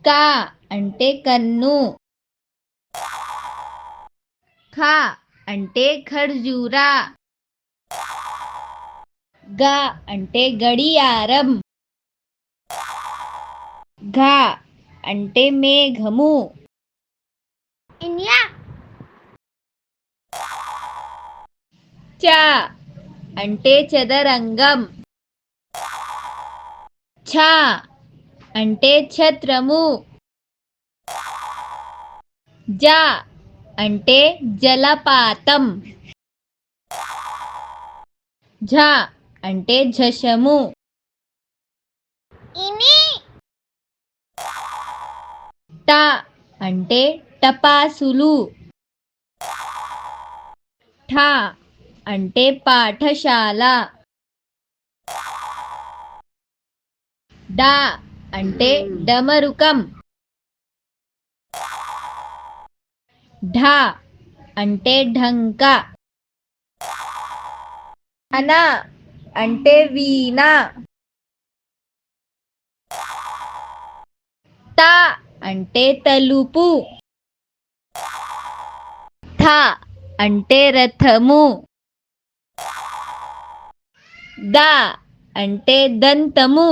కా అంటే కన్ను. ఖ అంటే ఖర్జూరా. గ అంటే గడియారం. ఘ అంటే మేఘము. ఇండియా. చ అంటే చదరంగం. ఛ అంటే ఛత్రము. జ అంటే జలపాతం. ఝ అంటే ఝషము. ఇని. ట అంటే టపాసులు. ఠ అంటే పాఠశాల. డ అంటే డమరుకం. ఢ అంటే ఢంక. అన అంటే వీణ. త అంటే తలుపు. థ అంటే రథము. ద అంటే దంతము.